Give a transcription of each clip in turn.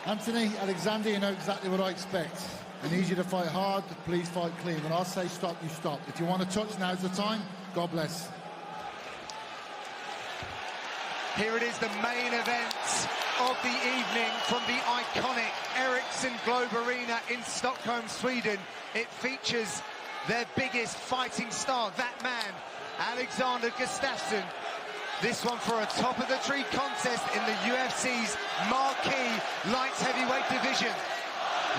Anthony, Alexander, you know exactly what I expect. I need you to fight hard, please fight clean. When I say stop, you stop. If you want to touch, now's the time. God bless. Here it is, the main event of the evening from the iconic Ericsson Globe Arena in Stockholm, Sweden. It features their biggest fighting star, that man, Alexander Gustafsson. This one for a top-of-the-tree contest in the UFC's marquee light heavyweight division.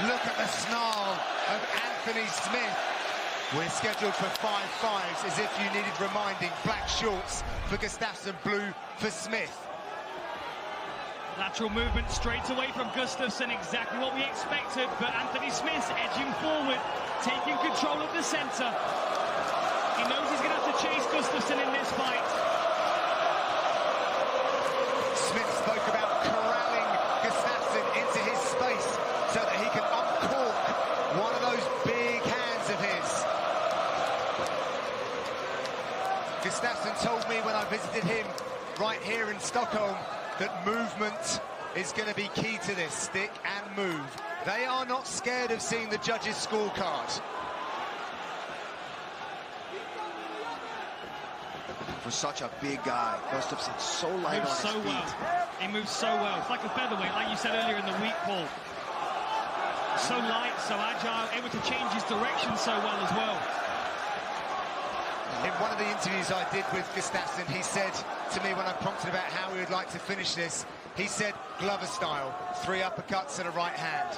Look at the snarl of Anthony Smith. We're scheduled for 5 fives, as if you needed reminding. Black shorts for Gustafsson, blue for Smith. Lateral movement straight away from Gustafsson, exactly what we expected, but Anthony Smith's edging forward, taking control of the centre. He knows he's going to have to chase Gustafsson in this fight. Smith spoke about corralling Gustafsson into his space so that he can uncork one of those big hands of his. Gustafsson told me when I visited him right here in Stockholm that movement is going to be key to this, stick and move. They are not scared of seeing the judges' scorecard. For such a big guy, Gustafsson's so light on his feet. Well. He moves so well. It's like a featherweight, like you said earlier in the week, Paul. So light, so agile, able to change his direction so well as well. In one of the interviews I did with Gustafsson, he said to me when I prompted about how he would like to finish this, he said Glover style, 3 uppercuts and a right hand.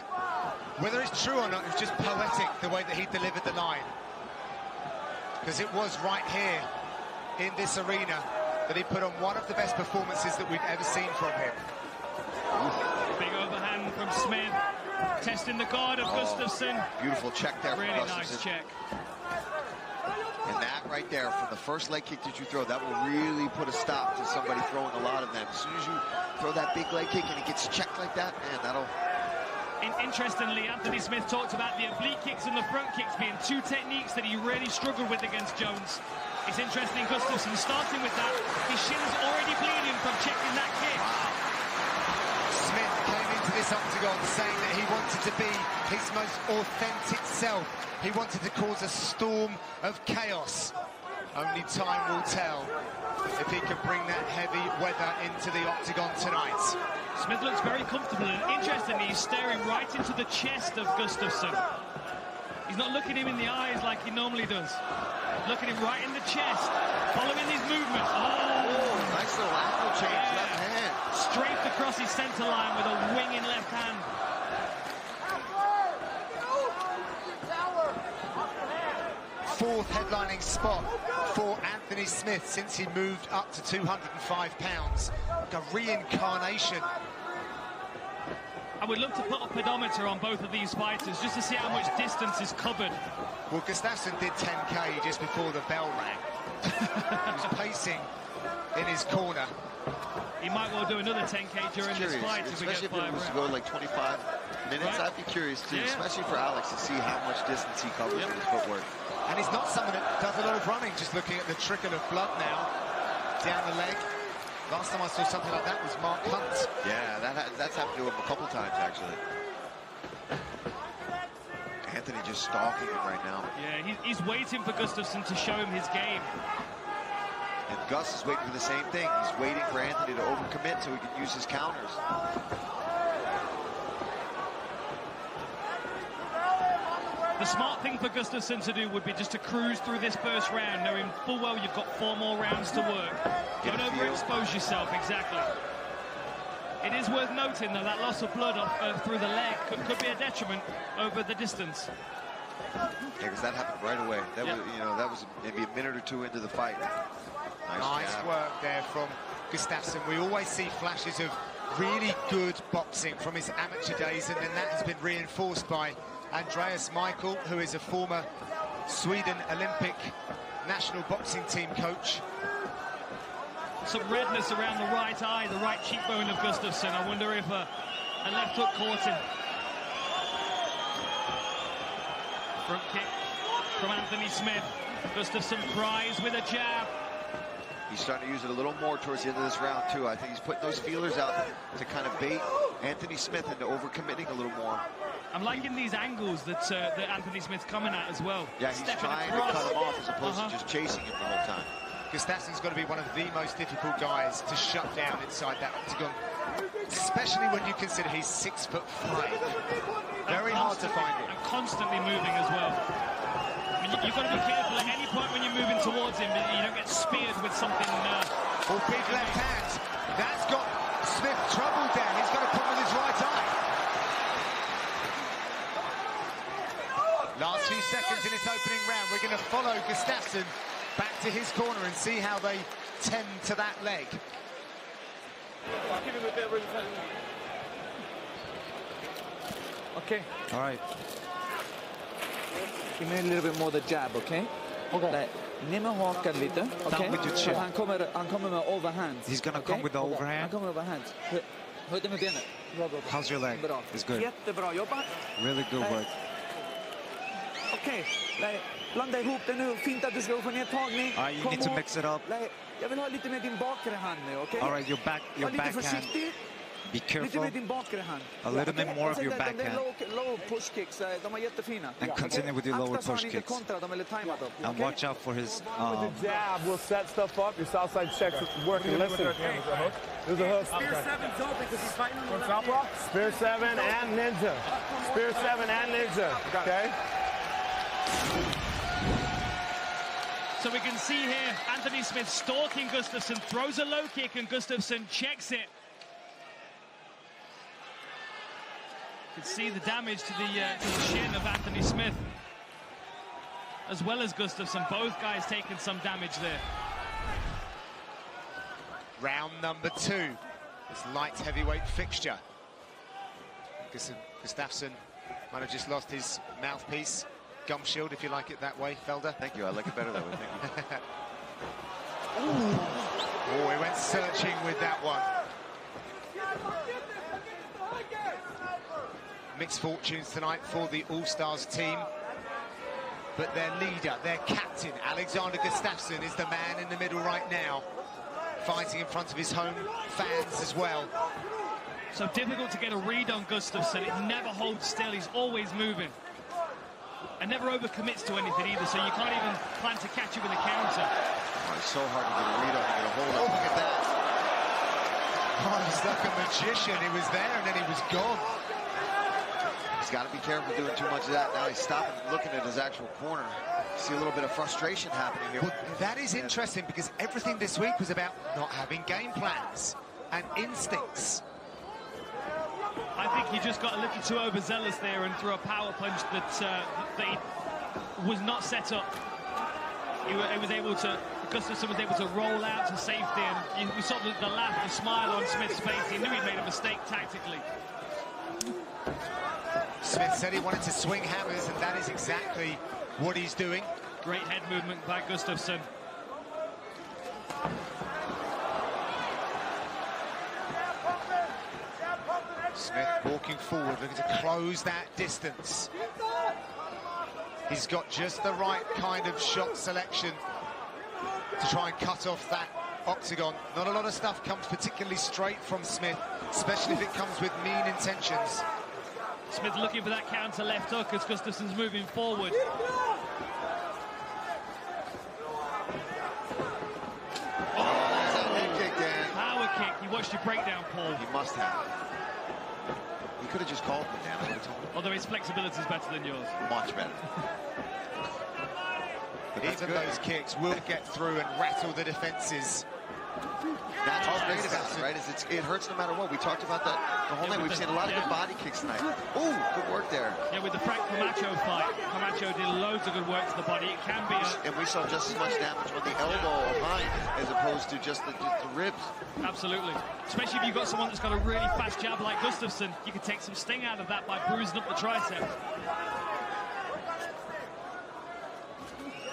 Whether it's true or not, it was just poetic the way that he delivered the line. Because it was right here in this arena that he put on one of the best performances that we've ever seen from him. Big overhand from Smith, testing the guard of Gustafsson. Beautiful check there from Really Gustafsson. nice check. And that right there, from the first leg kick that you throw, that will really put a stop to somebody throwing a lot of them. As soon as you throw that big leg kick and it gets checked like that, man, that'll... Interestingly, Anthony Smith talked about the oblique kicks and the front kicks being 2 techniques that he really struggled with against Jones. It's interesting, Gustafsson starting with that. His shin's already bleeding from checking that kick. Smith came into this octagon saying that he wanted to be his most authentic self. He wanted to cause a storm of chaos. Only time will tell if he can bring that heavy weather into the octagon tonight. Smith looks very comfortable, and interestingly, he's staring right into the chest of Gustafsson. He's not looking him in the eyes like he normally does. Looking him right in the chest, following his movement. Oh, nice little angle change, left hand. Straight across his center line with a winging left hand. Fourth headlining spot for Anthony Smith since he moved up to 205 pounds. Like a reincarnation. I would love to put a pedometer on both of these fighters just to see how much distance is covered. Well, Gustafsson did 10k just before the bell rang. He was pacing in his corner. He might well do another 10k during this fight if we get 5 rounds. Especially if it was to go like 25 minutes, right? I'd be curious too, especially for Alex, to see how much distance he covers with his footwork. And he's not someone that does a lot of running, just looking at the trickle of blood now down the leg. Last time I saw something like that was Mark Hunt. Yeah, that's happened to him a couple times, actually. Anthony just stalking him right now. Yeah, he's waiting for Gustafsson to show him his game. And Gus is waiting for the same thing. He's waiting for Anthony to overcommit so he can use his counters. The smart thing for Gustafsson to do would be just to cruise through this first round, knowing full well you've got 4 more rounds to work. Don't overexpose yourself, exactly. It is worth noting that that loss of blood through the leg could be a detriment over the distance. Yeah, because that happened right away. That was, you know, that was maybe a minute or 2 into the fight. Nice work there from Gustafsson. We always see flashes of really good boxing from his amateur days, and then that has been reinforced by Andreas Michael, who is a former Sweden Olympic national boxing team coach. Some redness around the right eye, the right cheekbone of Gustafsson. I wonder if a left hook caught him. Front kick from Anthony Smith. Gustafsson cries with a jab. He's starting to use it a little more towards the end of this round, too. I think he's putting those feelers out to kind of bait Anthony Smith into overcommitting a little more. I'm liking these angles that Anthony Smith's coming at as well. Yeah, he's trying to cut him off as opposed to just chasing him the whole time. Gustafsson's got to be one of the most difficult guys to shut down inside that octagon, especially when you consider he's 6'5". Very hard to find him. And constantly moving as well. I mean, you've got to be careful at any point when you're moving towards him that you don't get speared with something. Oh, big left hand. That's got Smith troubled down. He's got to put with his right eye. Last few seconds in this opening round. We're going to follow Gustafsson back to his corner and see how they tend to that leg. Okay. All right. Give me a little bit more the jab, okay? Okay. Ner med hakan lite. Okay. With your chin. Han kommer med overhand. He's gonna come with the overhand. Han kommer med overhand. Höjda med benet. How's your leg? Bra. It's good. Jättebra jobbat. Really good work. Okej. Blanda ihop det nu. Fint att du ska få ner tagning. You need to mix it up. Jag vill ha lite med din bakre hand nu, okej? All right, your backhand. Be careful. Lite med din bakre hand. A little bit more of your backhand. Low push kicks, de är jättefina. And continue with your lower push kicks. And watch out for his... With the jab, we'll set stuff up. Your south side checks working. Listen. There's a hook. Spear 7's open because he's fighting on the Southpaw? Spear 7 and ninja. Spear 7 and ninja. Okay? So we can see here Anthony Smith stalking Gustafsson, throws a low kick and Gustafsson checks it. You can see the damage to the shin of Anthony Smith, as well as Gustafsson. Both guys taking some damage there. Round number 2. This light heavyweight fixture. Gustafsson might have just lost his mouthpiece. Gum shield, if you like it that way, Felder. Thank you. I like it better that way. Thank you. Oh, he went searching with that one. Mixed fortunes tonight for the All-Stars team. But their leader, their captain, Alexander Gustafsson, is the man in the middle right now, fighting in front of his home fans as well. So difficult to get a read on Gustafsson. It never holds still. He's always moving. And never overcommits to anything either, so you can't even plan to catch him with a counter. Oh, it's so hard to get a read on him, get a hold of him. Look at that. Oh, he's like a magician. He was there and then he was gone. He's got to be careful doing too much of that. Now he's stopping looking at his actual corner. See a little bit of frustration happening here. Well, that is interesting because everything this week was about not having game plans and instincts. I think he just got a little too overzealous there and threw a power punch that he was not set up. Gustafsson was able to roll out to safety, and we saw the laugh, the smile on Smith's face. He knew he'd made a mistake tactically. Smith said he wanted to swing hammers, and that is exactly what he's doing. Great head movement by Gustafsson. Smith walking forward, looking to close that distance. He's got just the right kind of shot selection to try and cut off that octagon. Not a lot of stuff comes particularly straight from Smith, especially if it comes with mean intentions. Smith looking for that counter left hook as Gustafsson's moving forward. Oh, there's that leg kick, Dan. Power kick. You watched your breakdown, Paul. He must have. He could have just called me, Dan. I would have told him. Although his flexibility is better than yours. Much better. Even those kicks will get through and rattle the defenses. That's what's great about it, right? It hurts no matter what. We talked about that the whole night. We've seen a lot of good body kicks tonight. Ooh, good work there. Yeah, with the Frank Camacho fight, Camacho did loads of good work to the body. It can be and we saw just as much damage with the elbow behind as opposed to just the ribs. Absolutely. Especially if you've got someone that's got a really fast jab like Gustafsson, you can take some sting out of that by bruising up the tricep.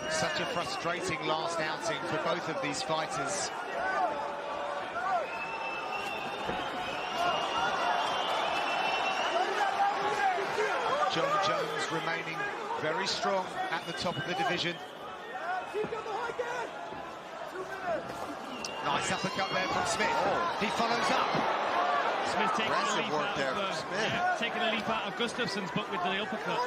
Such a frustrating last outing for both of these fighters. John Jones remaining very strong at the top of the division. Nice uppercut there from Smith. He follows up. Smith taking a leap work out there of, from Smith. taking a leap out of Gustafsson's, but with the uppercut.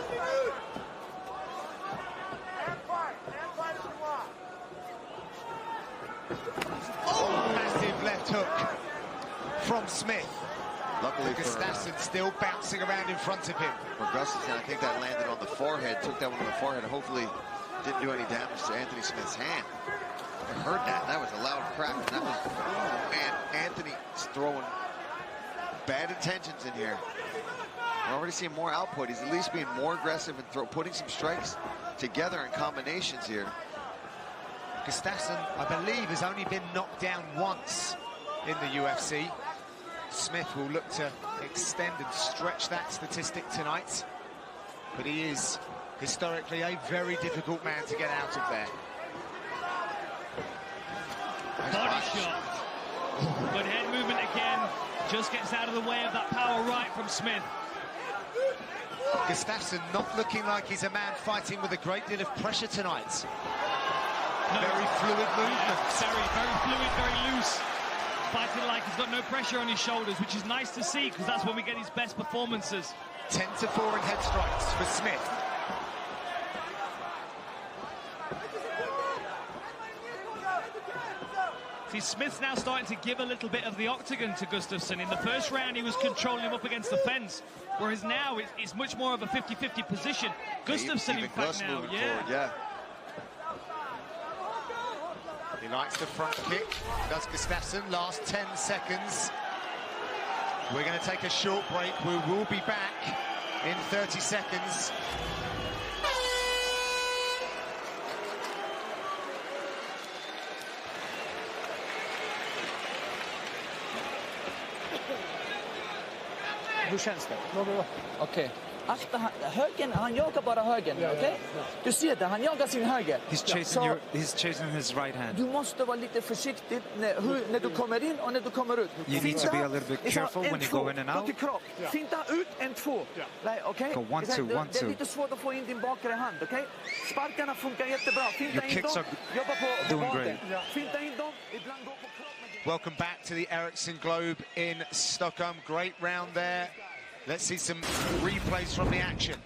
Oh, massive left hook from Smith. Luckily Gustafsson still bouncing around in front of him. for Gustafsson, I think that landed on the forehead, took that one on the forehead, and hopefully didn't do any damage to Anthony Smith's hand. I heard that. That was a loud crack. And that was, oh man, Anthony's throwing bad intentions in here. We're already seeing more output. He's at least being more aggressive and putting some strikes together in combinations here. Gustafsson, I believe, has only been knocked down once in the UFC. Smith will look to extend and stretch that statistic tonight. But he is historically a very difficult man to get out of there. Body shot. Good head movement again. Just gets out of the way of that power right from Smith. Gustafsson not looking like he's a man fighting with a great deal of pressure tonight. No. Very fluid movements. Very fluid, very loose. Fighting like he's got no pressure on his shoulders, which is nice to see, because that's when we get his best performances. 10-4 in head strikes for Smith. See, Smith's now starting to give a little bit of the octagon to Gustafsson. In the first round, he was controlling him up against the fence, whereas now it's much more of a 50-50 position. Gustafsson, in fact, now, yeah. He likes the front kick, does Gustafsson. Last 10 seconds. We're going to take a short break. We will be back in 30 seconds. Hur känns det? Okej. Akta högen, han jagar bara högen, okej? Du ser det, han jagar sin höger. He's chasing his right hand. Du måste vara lite försiktig när du kommer in och när du kommer ut. You need to be a little bit careful when you go in and out. Finta ut, 1-2. Okej? Go 1-2, 1-2. Det är lite svårt att få in din bakre hand, okej? Sparkarna funkar jättebra. Finta in dem, jobba på vaden. Finta in dem, ibland gå på kropp. Welcome back to the Ericsson Globe in Stockholm. Great round there. Let's see some replays from the action.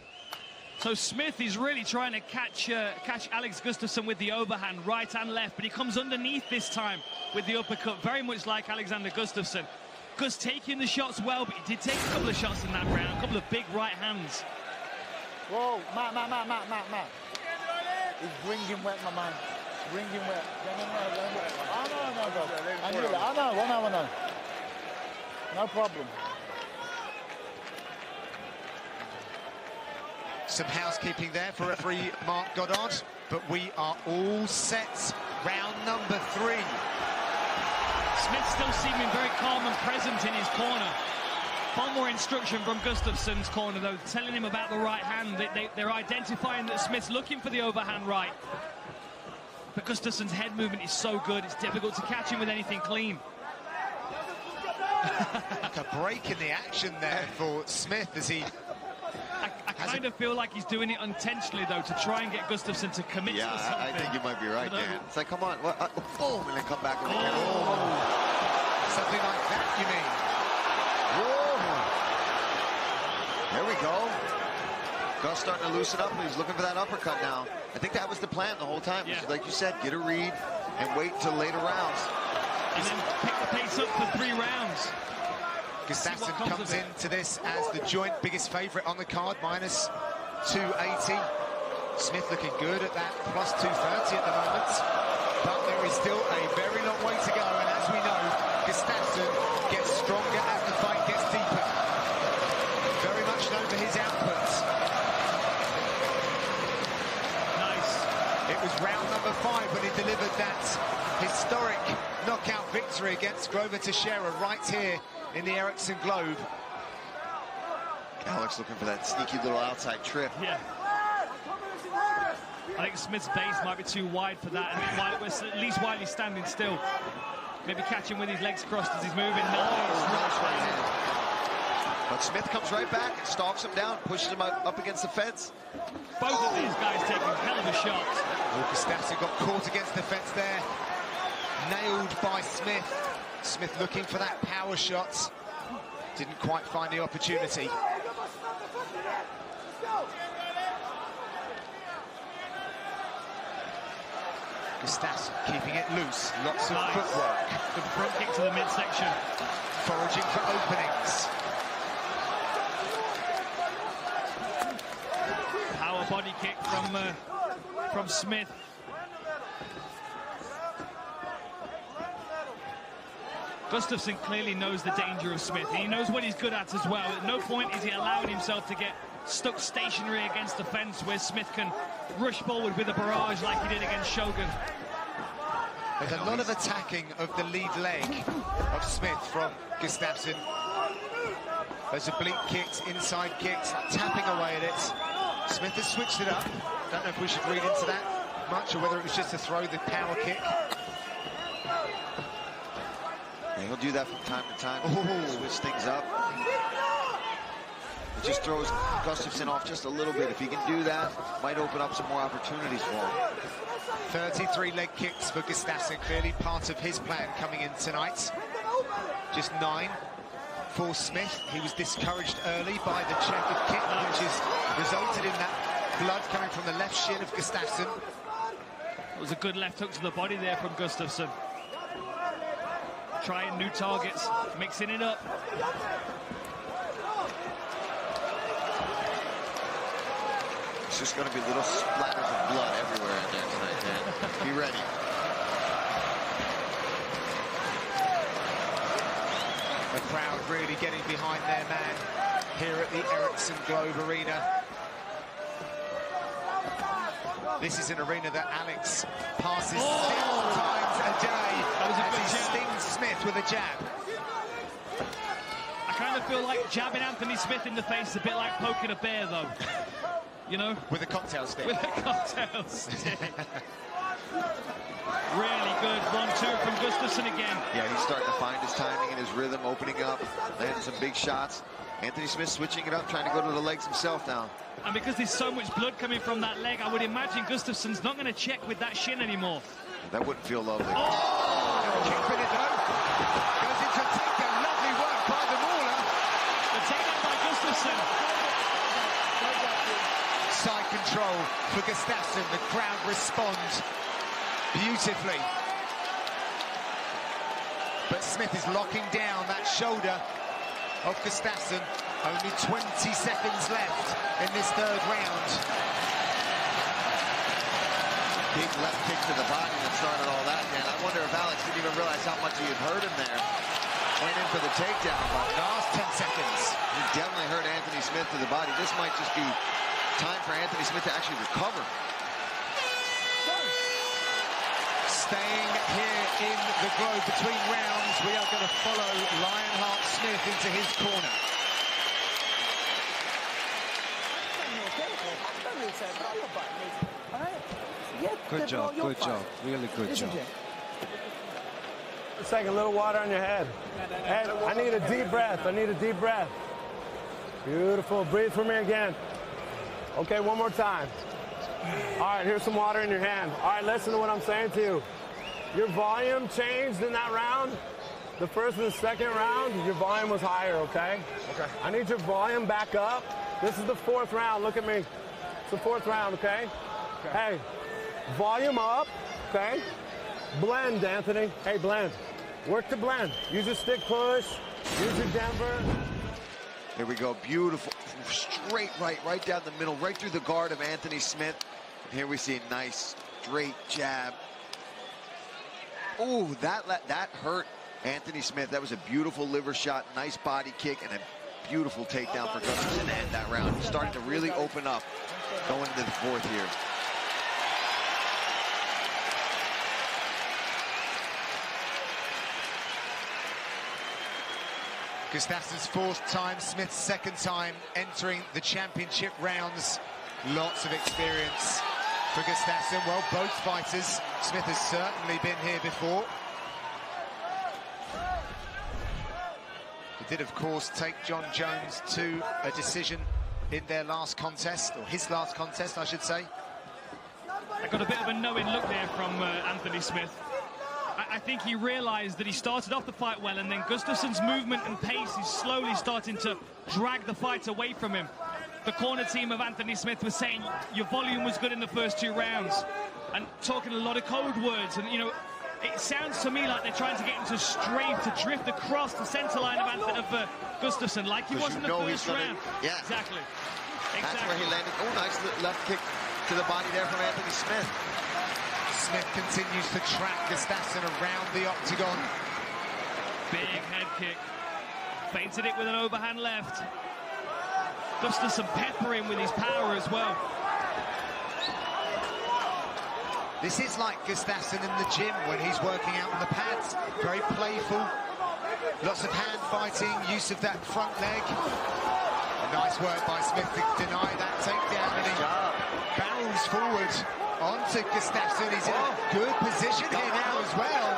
So Smith is really trying to catch Alex Gustafsson with the overhand, right and left, but he comes underneath this time with the uppercut, very much like Alexander Gustafsson. Gus taking the shots well, but he did take a couple of shots in that round, a couple of big right hands. Whoa, Matt. He's bringing wet, my man. Bringing wet. I know. No problem. Some housekeeping there for referee Mark Goddard, but we are all set. Round number 3. Smith still seeming very calm and present in his corner. Far more instruction from Gustafsson's corner, though, telling him about the right hand. They're identifying that Smith's looking for the overhand right. But Gustafsson's head movement is so good, it's difficult to catch him with anything clean. Like a break in the action there for Smith as he... I kind of feel like he's doing it intentionally, though, to try and get Gustafsson to commit to something. I think you might be right, Dan. It's like, come on, boom, and then come back. Something like that, you mean? Whoa. There we go. Gus starting to loosen up, and he's looking for that uppercut now. I think that was the plan the whole time. Yeah. Like you said, get a read and wait till later rounds. And then pick the pace up for 3 rounds. Gustafsson comes into this as the joint biggest favourite on the card, minus 280. Smith looking good at that plus 230 at the moment. But there is still a very long way to go, and as we know, Gustafsson gets stronger as the fight gets deeper. Very much known for his outputs. Nice. It was round number 5 when he delivered that historic knockout victory against Glover Teixeira right here in the Ericsson Globe. Alex looking for that sneaky little outside trip. Yeah. I think Smith's base might be too wide for that, and at least while he's standing still. Maybe catch him with his legs crossed as he's moving. But Smith comes right back and stalks him down, pushes him up against the fence. Both of these guys taking hell of a shot. Gustafsson got caught against the fence there. Nailed by Smith. Smith looking for that power shot. Didn't quite find the opportunity. Gustafsson keeping it loose. Lots of footwork. Good front kick to the midsection. Foraging for openings. Power body kick from Smith. Gustafsson clearly knows the danger of Smith. He knows what he's good at as well. At no point is he allowing himself to get stuck stationary against the fence where Smith can rush forward with a barrage like he did against Shogun. There's a lot of attacking of the lead leg of Smith from Gustafsson. Those oblique kicks, inside kicks, tapping away at it. Smith has switched it up. Don't know if we should read into that much or whether it was just to throw the power kick. Yeah, he'll do that from time to time. Switch things up. It just throws Gustafsson off just a little bit. If he can do that, might open up some more opportunities for him. 33 leg kicks for Gustafsson, clearly part of his plan coming in tonight. Just 9 for Smith. He was discouraged early by the check of kick, which has resulted in that blood coming from the left shin of Gustafsson. It was a good left hook to the body there from Gustafsson. Trying new targets, mixing it up. It's just going to be little splatters of blood everywhere in there tonight, man. Be ready. The crowd really getting behind their man here at the Ericsson Globe Arena. This is an arena that Alex passes several times a day as he stings Smith with a jab. I kind of feel like jabbing Anthony Smith in the face is a bit like poking a bear, though. You know? With a cocktail stick. With a cocktail stick. Really good 1-2 from Gustafsson again. Yeah, he's starting to find his timing and his rhythm, opening up, landing some big shots. Anthony Smith switching it up, trying to go to the legs himself now. And because there's so much blood coming from that leg, I would imagine Gustafsson's not going to check with that shin anymore. That wouldn't feel lovely. Keeping it low. Goes into a takedown. Lovely work by the Mauler. The takedown by Gustafsson. Side control for Gustafsson. The crowd responds beautifully. But Smith is locking down that shoulder of Gustafsson. Only 20 seconds left in this third round. Big left kick to the body that started all that, man. I wonder if Alex didn't even realize how much he had hurt him there. Went in for the takedown, but last 10 seconds. He definitely hurt Anthony Smith to the body. This might just be time for Anthony Smith to actually recover. Staying here in the Globe between rounds, we are going to follow Lionheart Smith into his corner. Good job, really good job. Let's take a little water on your head. Hey, I need a deep breath, Beautiful, breathe for me again. Okay, one more time. All right, here's some water in your hand. All right, listen to what I'm saying to you. Your volume changed in that round. The first and the second round, your volume was higher, okay? Okay. I need your volume back up. This is the 4th round, look at me. It's the 4th round, okay? Hey, volume up, okay? Blend, Anthony. Hey, blend. Work to blend. Use your stick push. Use your Denver. Here we go, beautiful. Straight right down the middle, right through the guard of Anthony Smith. And here we see a nice, straight jab. Oh, that hurt Anthony Smith. That was a beautiful liver shot, nice body kick, and a beautiful takedown for Gustafsson to end that round. He's starting to really open up going into the 4th here. Gustafsson's 4th time, Smith's 2nd time entering the championship rounds. Lots of experience for Gustafsson. Well, both fighters. Smith has certainly been here before. He did, of course, take John Jones to a decision in their last contest, or his last contest, I should say. I got a bit of a knowing look there from Anthony Smith. I think he realized that he started off the fight well, and then Gustafsson's movement and pace is slowly starting to drag the fight away from him. The corner team of Anthony Smith was saying your volume was good in the first 2 rounds, and talking a lot of code words, and you know, it sounds to me like they're trying to get him to strafe, to drift across the center line of Gustafsson, like he was in the first round. Yeah, exactly. That's where he landed. Oh, nice left kick to the body there from Anthony Smith. Smith continues to track Gustafsson around the octagon. Big head kick. Feinted it with an overhand left. Gustafsson peppering with his power as well. This is like Gustafsson in the gym when he's working out on the pads. Very playful. Lots of hand fighting, use of that front leg. Nice work by Smith to deny that takedown, and he barrels forward onto Gustafsson. He's in a good position here now as well.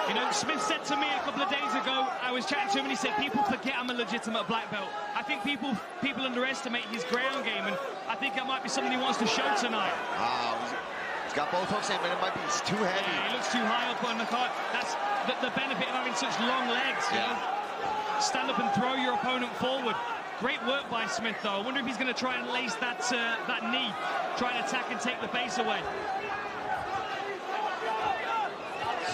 You know, Smith said to me a couple of days ago, I was chatting to him, and he said, people forget I'm a legitimate black belt. I think people underestimate his ground game, and I think that might be something he wants to show tonight. He's got both hooks in, but it might be too heavy. Yeah, he looks too high up on the card. That's the benefit of having such long legs, you know? Stand up and throw your opponent forward. Great work by Smith, though. I wonder if he's going to try and lace that knee, try and attack and take the base away.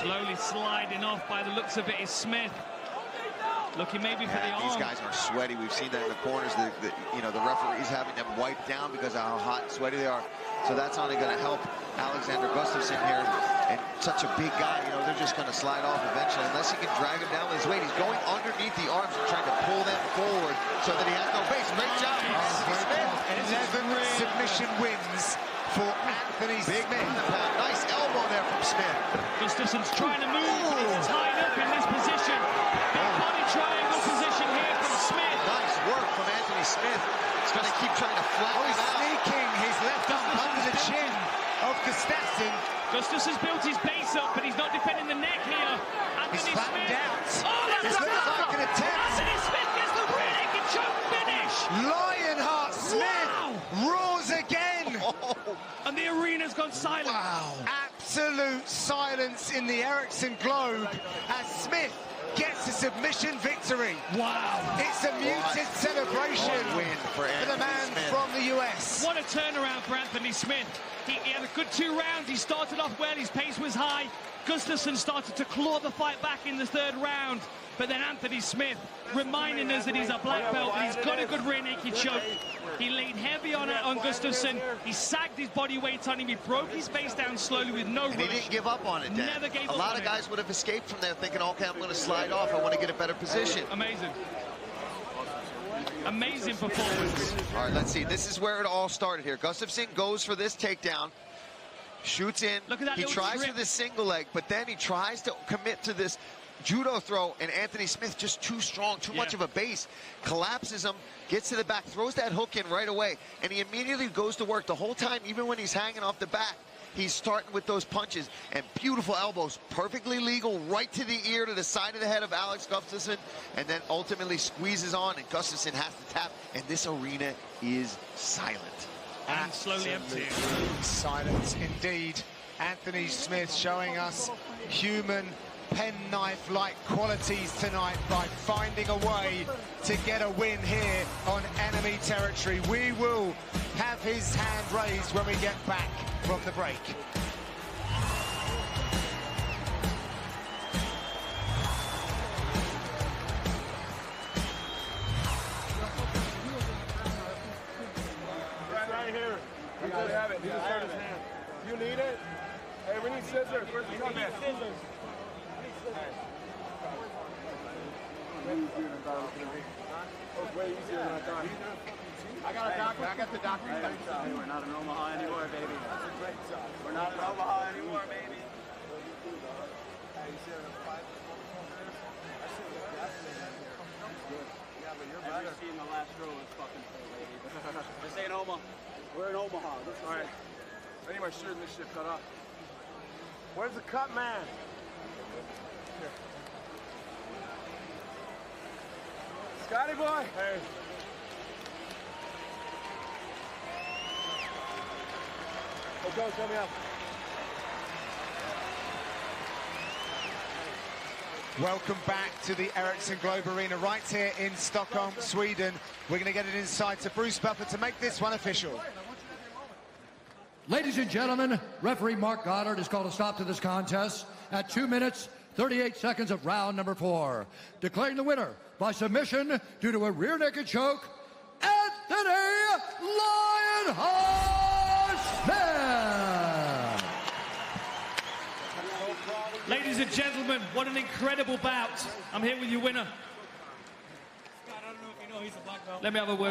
Slowly sliding off by the looks of it is Smith. Looking maybe for the arm. These guys are sweaty. We've seen that in the corners. You know, the referee's having them wiped down because of how hot and sweaty they are. So that's only going to help Alexander Gustafsson here. And such a big guy, you know, they're just going to slide off eventually unless he can drag him down with his weight. He's going underneath the arms and trying to pull them forward so that he has no base. Great job. 11 submission wins for Anthony Smith. Nice elbow there from Smith. Gustafsson's trying to move, but he's tied up in this position. Big body triangle position here from Smith. Nice work from Anthony Smith. He's going to keep trying to flatten him out. Sneaking his left arm under the chin of Gustafsson. Gustafsson's built his base up, but he's not defending the neck here. He's flattened out. Oh, this looks like an attempt. Anthony Smith gets the rear naked choke finish. Lionheart Smith roars again. And the arena's gone silent. Wow. Absolute silence in the Ericsson Globe as Smith gets a submission victory. Wow. It's a muted celebration win for the man Smith from the US. What a turnaround for Anthony Smith. He had a good 2 rounds. He started off well. His pace was high. Gustafsson started to claw the fight back in the 3rd round. But then Anthony Smith reminding us that he's a black belt and he's got a good rear naked choke. He laid heavy on Gustafsson. He sagged his body weight on him. He broke his face down slowly with no rush. And he didn't give up on it, Dan. Never gave up. A lot of guys would have escaped from there thinking, okay, I'm going to slide off. I want to get a better position. Amazing. Amazing performance. All right, let's see. This is where it all started here. Gustafsson goes for this takedown. Shoots in. Look at that. He tries for this single leg, but then he tries to commit to this judo throw, and Anthony Smith just too strong, too much of a base, collapses him, gets to the back, throws that hook in right away, and he immediately goes to work the whole time. Even when he's hanging off the back, he's starting with those punches and beautiful elbows, perfectly legal, right to the ear, to the side of the head of Alex Gustafsson, and then ultimately squeezes on, and Gustafsson has to tap, and this arena is silent. And slowly empty. Silence indeed. Anthony Smith showing us human penknife-like qualities tonight by finding a way to get a win here on enemy territory. We will have his hand raised when we get back from the break. Right here. You just have it. You just hurt his hand. You need it? Hey, we need scissors. Where's the gun, man? Scissors. It's way easier than I thought. I got a doctor. I got the doctor. We're not in Omaha anymore, baby. That's a great job. We're not in Omaha anymore, baby. Every scene in the last row is fucking full, baby. This ain't Omaha. We're in Omaha. All right. I need my shirt and this shit cut off. Where's the cut man? Here. Scotty boy. Hey. Hey, go, show me up. Welcome back to the Ericsson Globe Arena right here in Stockholm, Sweden. We're going to get it inside to Bruce Buffer to make this one official. Ladies and gentlemen, referee Mark Goddard has called a stop to this contest at 2 minutes, 38 seconds of round number 4. Declaring the winner by submission due to a rear naked choke, Энтони Smith! Ladies and gentlemen, what an incredible bout. I'm here with your winner. I don't know if you know he's a black belt. Let me have a word.